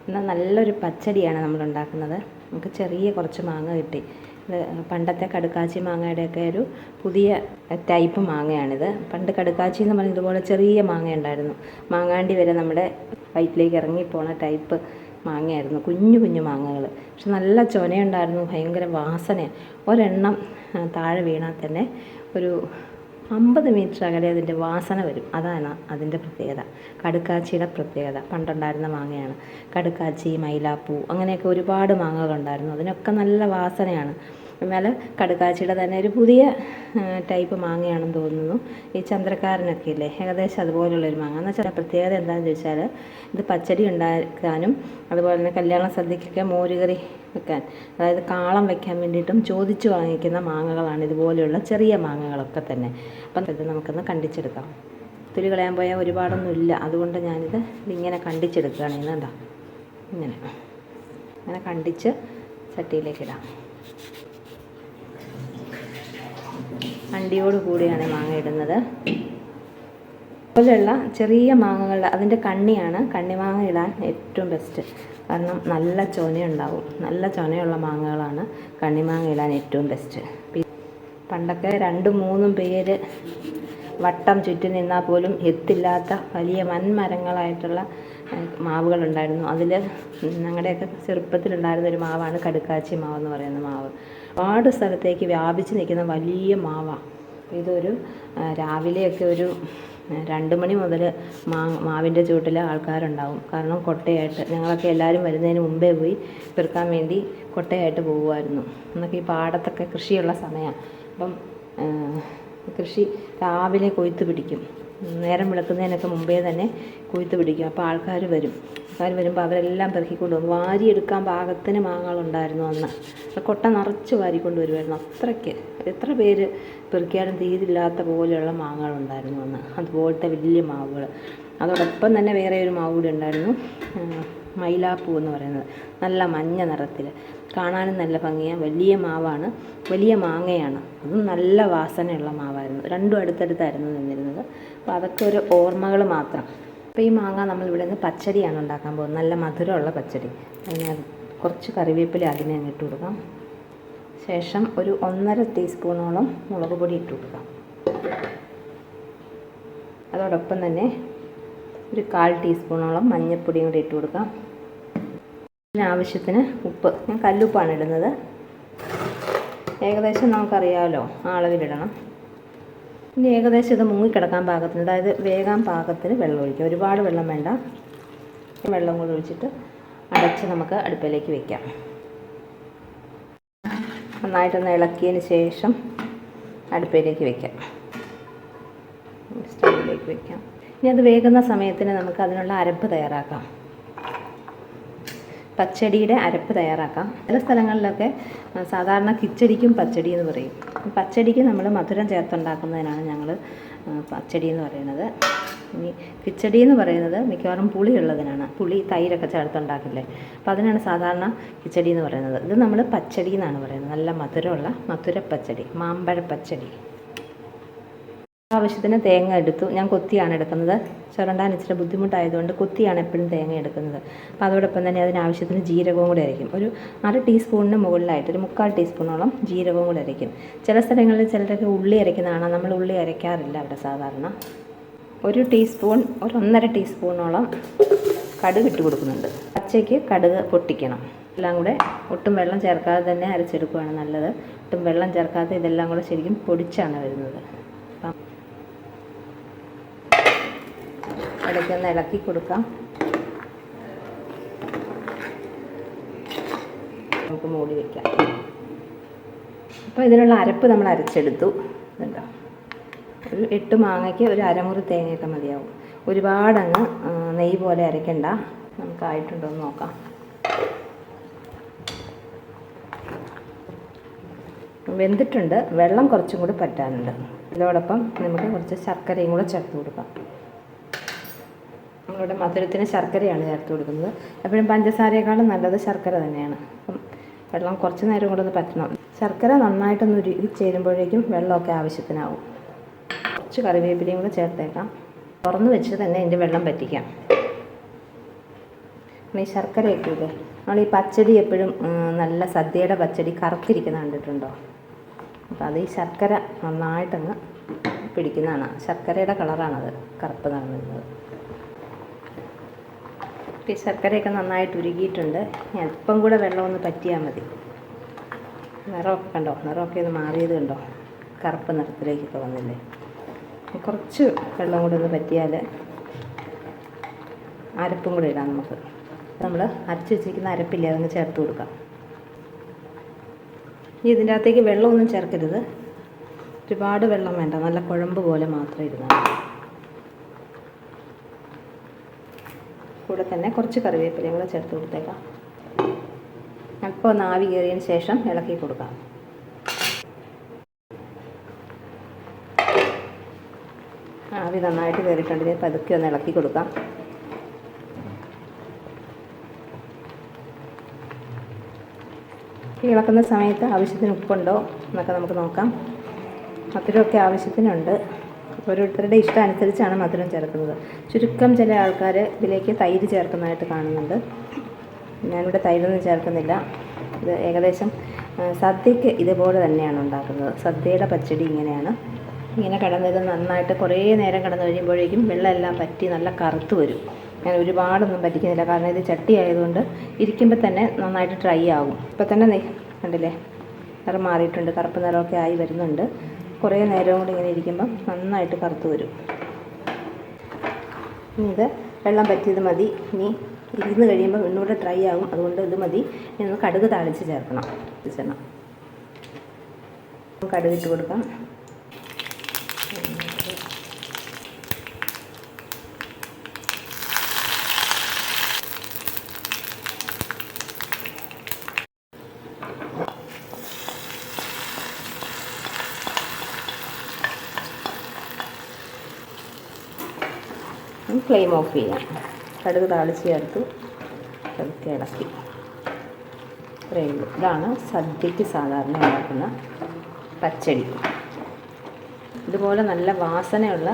എന്നാൽ നല്ലൊരു പച്ചടിയാണ് നമ്മൾ ഉണ്ടാക്കുന്നത്. നമുക്ക് ചെറിയ കുറച്ച് മാങ്ങ കിട്ടി. ഇത് പണ്ടത്തെ കടുക്കാച്ചി മാങ്ങയുടെയൊക്കെ ഒരു പുതിയ ടൈപ്പ് മാങ്ങയാണിത്. പണ്ട് കടുക്കാച്ചി എന്ന് പറഞ്ഞാൽ ഇതുപോലെ ചെറിയ മാങ്ങ ഉണ്ടായിരുന്നു. മാങ്ങാണ്ടി വരെ നമ്മുടെ വയറ്റിലേക്ക് ഇറങ്ങിപ്പോണ ടൈപ്പ് മാങ്ങയായിരുന്നു. കുഞ്ഞു കുഞ്ഞു മാങ്ങകൾ, പക്ഷെ നല്ല ചൊനയുണ്ടായിരുന്നു, ഭയങ്കര വാസനയാണ്. ഒരെണ്ണം താഴെ വീണാൽ തന്നെ ഒരു 50 മീറ്റർ അകലെ അതിൻ്റെ വാസന വരും. അതാണ് അതിൻ്റെ പ്രത്യേകത, കടുക്കാച്ചിയുടെ പ്രത്യേകത. പണ്ടുണ്ടായിരുന്ന മാങ്ങയാണ് കടുക്കാച്ചി, മൈലാപ്പൂ, അങ്ങനെയൊക്കെ ഒരുപാട് മാങ്ങകളുണ്ടായിരുന്നു. അതിനൊക്കെ നല്ല വാസനയാണ്. എന്നാൽ കടുക്കാച്ചിയുടെ തന്നെ ഒരു പുതിയ ടൈപ്പ് മാങ്ങയാണെന്ന് തോന്നുന്നു. ഈ ചന്ദ്രക്കാരനൊക്കെ ഇല്ലേ, ഏകദേശം അതുപോലുള്ളൊരു മാങ്ങ. എന്ന് വെച്ചാൽ പ്രത്യേകത എന്താണെന്ന് ചോദിച്ചാൽ, ഇത് പച്ചടി ഉണ്ടാക്കാനും അതുപോലെ തന്നെ കല്യാണ സദ്യക്കൊക്കെ മോരുകറി വെക്കാൻ, അതായത് കാളം വെക്കാൻ വേണ്ടിയിട്ടും ചോദിച്ചു വാങ്ങിക്കുന്ന മാങ്ങകളാണ് ഇതുപോലെയുള്ള ചെറിയ മാങ്ങകളൊക്കെ തന്നെ. അപ്പം ഇത് നമുക്കൊന്ന് കണ്ടിച്ചെടുക്കാം. തൊലി കളയാൻ പോയാൽ ഒരുപാടൊന്നും ഇല്ല, അതുകൊണ്ട് ഞാനിത് ഇങ്ങനെ കണ്ടിച്ചെടുക്കുകയാണ്. ഇന്നെന്താ ഇങ്ങനെ കണ്ടിച്ച് ചട്ടിയിലേക്കിടാം. അണ്ടിയോട് കൂടിയാണ് മാങ്ങ ഇടുന്നത്. അതുപോലെയുള്ള ചെറിയ മാങ്ങകളുടെ അതിൻ്റെ കണ്ണിയാണ്, കണ്ണിമാങ്ങ ഇടാൻ ഏറ്റവും ബെസ്റ്റ്. കാരണം നല്ല ചൊനയുണ്ടാവും. നല്ല ചൊനയുള്ള മാങ്ങകളാണ് കണ്ണിമാങ്ങ ഇടാൻ ഏറ്റവും ബെസ്റ്റ്. പണ്ടൊക്കെ 2-3 പേര് വട്ടം ചുറ്റി നിന്നാൽ പോലും എത്തില്ലാത്ത വലിയ വൻമരങ്ങളായിട്ടുള്ള മാവുകളുണ്ടായിരുന്നു. അതിൽ ഞങ്ങളുടെയൊക്കെ ചെറുപ്പത്തിലുണ്ടായിരുന്നൊരു മാവാണ് കടുക്കാച്ചി മാവെന്ന് പറയുന്ന മാവ്. ഒരുപാട് സ്ഥലത്തേക്ക് വ്യാപിച്ച് നിൽക്കുന്ന വലിയ മാവാണ്. ഇതൊരു രാവിലെയൊക്കെ ഒരു 2 മണി മുതൽ മാവിൻ്റെ ചുവട്ടിൽ ആൾക്കാരുണ്ടാവും. കാരണം കൊട്ടയായിട്ട് ഞങ്ങളൊക്കെ എല്ലാവരും വരുന്നതിന് മുമ്പേ പോയി പെറുക്കാൻ വേണ്ടി കൊട്ടയായിട്ട് പോകുമായിരുന്നു. എന്നൊക്കെ ഈ പാടത്തൊക്കെ കൃഷിയുള്ള സമയമാണ്. അപ്പം കൃഷി രാവിലെ കൊയ്ത്ത് പിടിക്കും. നേരം വിളക്കുന്നതിനൊക്കെ മുമ്പേ തന്നെ കൊയ്ത്ത് പിടിക്കും. അപ്പോൾ ആൾക്കാർ വരുമ്പോൾ അവരെല്ലാം പെറുക്കിക്കൊണ്ട് പോകും. വാരിയെടുക്കാൻ പാകത്തിന് മാങ്ങകളുണ്ടായിരുന്നു അന്ന്. കൊട്ട നിറച്ച് വാരിക്കൊണ്ട് വരുമായിരുന്നു. അത്രയ്ക്ക് എത്ര പേര് പെറുക്കിയാലും തീരില്ലാത്ത പോലെയുള്ള മാങ്ങകളുണ്ടായിരുന്നു അന്ന്. അതുപോലത്തെ വലിയ മാവുകൾ. അതോടൊപ്പം തന്നെ വേറെ ഒരു മാവ് കൂടി ഉണ്ടായിരുന്നു, മൈലാപ്പൂ എന്ന് പറയുന്നത്. നല്ല മഞ്ഞ നിറത്തിൽ, കാണാനും നല്ല ഭംഗിയാണ്. വലിയ മാവാണ്, വലിയ മാങ്ങയാണ്. അതും നല്ല വാസനയുള്ള മാവായിരുന്നു. രണ്ടും അടുത്തടുത്തായിരുന്നു നിന്നിരുന്നത്. അപ്പോൾ അതൊക്കെ ഒരു ഓർമ്മകൾ മാത്രം. അപ്പോൾ ഈ മാങ്ങ നമ്മളിവിടെ നിന്ന് പച്ചടിയാണ് ഉണ്ടാക്കാൻ പോകുന്നത്. നല്ല മധുരമുള്ള പച്ചടി. അതിന് കുറച്ച് കറിവേപ്പില അതിനെ ഇട്ട് കൊടുക്കാം. ശേഷം ഒരു 1.5 ടീസ്പൂണോളം മുളക് പൊടി ഇട്ട് കൊടുക്കാം. അതോടൊപ്പം തന്നെ ഒരു 1/4 ടീസ്പൂണോളം മഞ്ഞൾപ്പൊടിയും കൂടി ഇട്ട് കൊടുക്കാം. ആവശ്യത്തിന് ഉപ്പ്, ഞാൻ കല്ലുപ്പാണ് ഇടുന്നത്. ഏകദേശം നമുക്കറിയാമല്ലോ ആ അളവിലിടണം. ഇനി ഏകദേശം ഇത് മുങ്ങിക്കിടക്കാൻ പാകത്തിന്, അതായത് വേകാൻ പാകത്തിന് വെള്ളം ഒഴിക്കുക. ഒരുപാട് വെള്ളം വേണ്ട. വെള്ളം കൂടി ഒഴിച്ചിട്ട് അടച്ച് നമുക്ക് അടുപ്പിലേക്ക് വയ്ക്കാം. നന്നായിട്ടൊന്ന് ഇളക്കിയതിന് ശേഷം അടുപ്പിലേക്ക് വയ്ക്കാം, സ്റ്റൗവിലേക്ക് വയ്ക്കാം. ഇനി അത് വേകുന്ന സമയത്തിന് നമുക്ക് അതിനുള്ള അരപ്പ് തയ്യാറാക്കാം. പച്ചടിയുടെ അരപ്പ് തയ്യാറാക്കാം. ചില സ്ഥലങ്ങളിലൊക്കെ സാധാരണ കിച്ചടിക്കും പച്ചടി എന്ന് പറയും. പച്ചടിക്ക് നമ്മൾ മധുരം ചേർത്തുണ്ടാക്കുന്നതിനാണ് ഞങ്ങൾ പച്ചടി എന്ന് പറയുന്നത്. ഇനി കിച്ചടി എന്ന് പറയുന്നത് മിക്കവാറും പുളിയുള്ളതിനാണ്. പുളി തൈരൊക്കെ ചേർത്തുണ്ടാക്കില്ലേ, അപ്പോൾ അതിനാണ് സാധാരണ കിച്ചടി എന്ന് പറയുന്നത്. ഇത് നമ്മൾ പച്ചടി എന്നാണ് പറയുന്നത്. നല്ല മധുരമുള്ള മധുരപ്പച്ചടി, മാമ്പഴപ്പച്ചടി. ആവശ്യത്തിന് തേങ്ങ എടുത്തു. ഞാൻ കൊത്തിയാണ് എടുക്കുന്നത്. ചുരണ്ടാൻ ഇച്ചിരി ബുദ്ധിമുട്ടായതുകൊണ്ട് കൊത്തിയാണ് എപ്പോഴും തേങ്ങ എടുക്കുന്നത്. അപ്പോൾ അതോടൊപ്പം തന്നെ അതിനാവശ്യത്തിന് ജീരകവും കൂടി അരയ്ക്കും. ഒരു 1/2 ടീസ്പൂണിന് മുകളിലായിട്ട് ഒരു 3/4 ടീസ്പൂണോളം ജീരകവും കൂടി അരയ്ക്കും. ചില സ്ഥലങ്ങളിൽ ചിലരൊക്കെ ഉള്ളി അരയ്ക്കുന്നതാണ്. നമ്മൾ ഉള്ളി അരയ്ക്കാറില്ല അവിടെ സാധാരണ. 1 ടീസ്പൂൺ, ഒരു 1.5 ടീസ്പൂണോളം കടുക് ഇട്ട് കൊടുക്കുന്നുണ്ട്. പച്ചയ്ക്ക് കടുക് പൊട്ടിക്കണം. എല്ലാം കൂടെ ഒട്ടും വെള്ളം ചേർക്കാതെ തന്നെ അരച്ചെടുക്കുകയാണ് നല്ലത്. ഒട്ടും വെള്ളം ചേർക്കാതെ ഇതെല്ലാം കൂടെ ശരിക്കും പൊടിച്ചാണ് വരുന്നത്. ഇടയ്ക്കൊന്ന് ഇളക്കി കൊടുക്കാം. നമുക്ക് മൂടി വയ്ക്കാം. അപ്പോൾ ഇതിനുള്ള അരപ്പ് നമ്മൾ അരച്ചെടുത്തു. ഇതുണ്ടോ, ഒരു 8 മാങ്ങയ്ക്ക് ഒരു അരമുറി തേങ്ങയൊക്കെ മതിയാവും. ഒരുപാടങ്ങ് നെയ്യ് പോലെ അരയ്ക്കണ്ട. നമുക്കായിട്ടുണ്ടോ എന്ന് നോക്കാം. വെന്തിട്ടുണ്ട്. വെള്ളം കുറച്ചും കൂടി പറ്റാനുണ്ട്. ഇതോടൊപ്പം നമുക്ക് കുറച്ച് ശർക്കരയും കൂടെ ചേർത്ത് കൊടുക്കാം. നമ്മളിവിടെ മധുരത്തിന് ശർക്കരയാണ് ചേർത്ത് കൊടുക്കുന്നത്. എപ്പോഴും പഞ്ചസാരയേക്കാളും നല്ലത് ശർക്കര തന്നെയാണ്. അപ്പം വെള്ളം കുറച്ച് നേരം കൂടെ ഒന്ന് പറ്റണം. ശർക്കര നന്നായിട്ടൊന്ന് ഉരുകി ചേരുമ്പോഴേക്കും വെള്ളമൊക്കെ ആവശ്യത്തിനാവും. കുറച്ച് കറിവേപ്പിലയും കൂടെ ചേർത്തേക്കാം. തുറന്ന് വെച്ച് തന്നെ അതിൻ്റെ വെള്ളം പറ്റിക്കാം. ഈ ശർക്കരയൊക്കെ ഇല്ലേ, നമ്മൾ ഈ പച്ചടി എപ്പോഴും നല്ല സദ്യയുടെ പച്ചടി കറുത്തിരിക്കുന്ന കണ്ടിട്ടുണ്ടോ? അപ്പോൾ അത് ഈ ശർക്കര നന്നായിട്ടങ്ങ് പിടിക്കുന്നതാണ്. ശർക്കരയുടെ കളറാണത് കറുപ്പ് നിറം വരുന്നത്. ഈ ശർക്കരയൊക്കെ നന്നായിട്ട് ഉരുകിയിട്ടുണ്ട്. അല്പം കൂടെ വെള്ളം ഒന്ന് പറ്റിയാൽ മതി. നിറമൊക്കെ കണ്ടോ, നിറമൊക്കെ ഒന്ന് മാറിയത് കണ്ടോ, കറുപ്പ് നിറത്തിലേക്കൊക്കെ വന്നില്ലേ. കുറച്ച് വെള്ളം കൂടെ ഒന്ന് പറ്റിയാൽ അരപ്പും കൂടെ ഇടാം നമുക്ക്. നമ്മൾ അരച്ച് വെച്ചിരിക്കുന്ന അരപ്പില്ലേ, അതങ്ങ് ചേർത്ത് കൊടുക്കാം. ഇനി ഇതിൻ്റെ അകത്തേക്ക് വെള്ളമൊന്നും ചേർക്കരുത്, ഒരുപാട് വെള്ളം വേണ്ട, നല്ല കുഴമ്പ് പോലെ മാത്രം ഇരുന്നാൽ. കൂടെ തന്നെ കുറച്ച് കറിവേപ്പിലയും കൂടെ ചേർത്ത് കൊടുത്തേക്കാം. അല്പം ഒന്ന് ആവി കയറിയതിന് ശേഷം ഇളക്കി കൊടുക്കാം. ആവി നന്നായിട്ട് കയറിയിട്ടുണ്ടെങ്കിൽ പതുക്കെ ഒന്ന് ഇളക്കി കൊടുക്കാം. ഇളക്കുന്ന സമയത്ത് ആവശ്യത്തിന് ഉപ്പുണ്ടോ എന്നൊക്കെ നമുക്ക് നോക്കാം. മധുരമൊക്കെ ആവശ്യത്തിനുണ്ട്. ഓരോരുത്തരുടെ ഇഷ്ടം അനുസരിച്ചാണ് മധുരം ചേർക്കുന്നത്. ചുരുക്കം ചില ആൾക്കാർ ഇതിലേക്ക് തൈര് ചേർക്കുന്നതായിട്ട് കാണുന്നുണ്ട്. ഞാനിവിടെ തൈരൊന്നും ചേർക്കുന്നില്ല. ഇത് ഏകദേശം സദ്യക്ക് ഇതുപോലെ തന്നെയാണ് ഉണ്ടാക്കുന്നത്. സദ്യയുടെ പച്ചടി ഇങ്ങനെയാണ്. ഇങ്ങനെ കിടന്നത് നന്നായിട്ട് കുറേ നേരം കിടന്ന് കഴിയുമ്പോഴേക്കും വെള്ളമെല്ലാം പറ്റി നല്ല കറുത്ത് വരും. ഞാൻ ഒരുപാടൊന്നും പറ്റിക്കുന്നില്ല, കാരണം ഇത് ചട്ടി ആയതുകൊണ്ട് ഇരിക്കുമ്പോൾ തന്നെ നന്നായിട്ട് ഡ്രൈ ആകും. ഇപ്പോൾ തന്നെ കണ്ടില്ലേ, നിറം മാറിയിട്ടുണ്ട്, കറുപ്പ് നിറമൊക്കെ ആയി വരുന്നുണ്ട്. കുറേ നേരം കൂടി ഇങ്ങനെ ഇരിക്കുമ്പം നന്നായിട്ട് കറുത്ത് വരും. ഇനി ഇത് വെള്ളം പറ്റിയത് മതി. ഇനി ഇരുന്ന് കഴിയുമ്പോൾ ഒന്നുകൂടെ ഡ്രൈ ആകും, അതുകൊണ്ട് ഇത് മതി. ഇനി ഒന്ന് കടുക് താളിച്ച് ചേർക്കണം. കടുക് ഇട്ട് കൊടുക്കാം. ഫ്ലെയിം ഓഫ് ചെയ്യാം. കടുക് താളിച്ച് ചേർത്തു, പതുക്കെ ഇളക്കി. ഇത്രയേ ഉള്ളൂ. ഇതാണ് സദ്യക്ക് സാധാരണ ഉണ്ടാക്കുന്ന പച്ചടി. ഇതുപോലെ നല്ല വാസനയുള്ള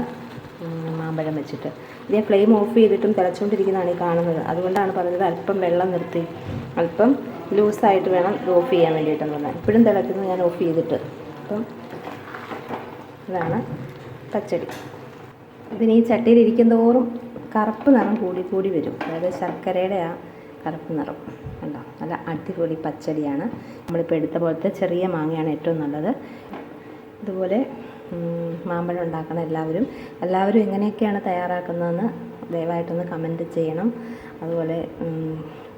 മാമ്പഴം വെച്ചിട്ട് ഇത് ഫ്ലെയിം ഓഫ് ചെയ്തിട്ടും തിളച്ചുകൊണ്ടിരിക്കുന്നതാണ് ഈ കാണുന്നത്. അതുകൊണ്ടാണ് പറഞ്ഞത് അല്പം വെള്ളം നിർത്തി, അല്പം ലൂസായിട്ട് വേണം ഇത് ഓഫ് ചെയ്യാൻ വേണ്ടിയിട്ടെന്ന് പറഞ്ഞാൽ. ഇപ്പോഴും തിളയ്ക്കുന്നത് ഞാൻ ഓഫ് ചെയ്തിട്ട്. അപ്പം ഇതാണ് പച്ചടി. ഇതിന് ഈ ചട്ടിയിൽ ഇരിക്കും തോറും കറുപ്പ് നിറം കൂടി കൂടി വരും. അതായത് ശർക്കരയുടെ ആ കറുപ്പ് നിറം കണ്ടോ. നല്ല അടിപൊളി പച്ചടിയാണ്. നമ്മളിപ്പോൾ എടുത്ത പോലത്തെ ചെറിയ മാങ്ങയാണ് ഏറ്റവും നല്ലത്. ഇതുപോലെ മാമ്പഴം ഉണ്ടാക്കണം എല്ലാവരും എങ്ങനെയൊക്കെയാണ് തയ്യാറാക്കുന്നതെന്ന് ദയവായിട്ടൊന്ന് കമൻറ്റ് ചെയ്യണം. അതുപോലെ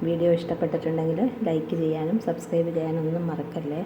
വീഡിയോ ഇഷ്ടപ്പെട്ടിട്ടുണ്ടെങ്കിൽ ലൈക്ക് ചെയ്യാനും സബ്സ്ക്രൈബ് ചെയ്യാനും ഒന്നും മറക്കല്ലേ.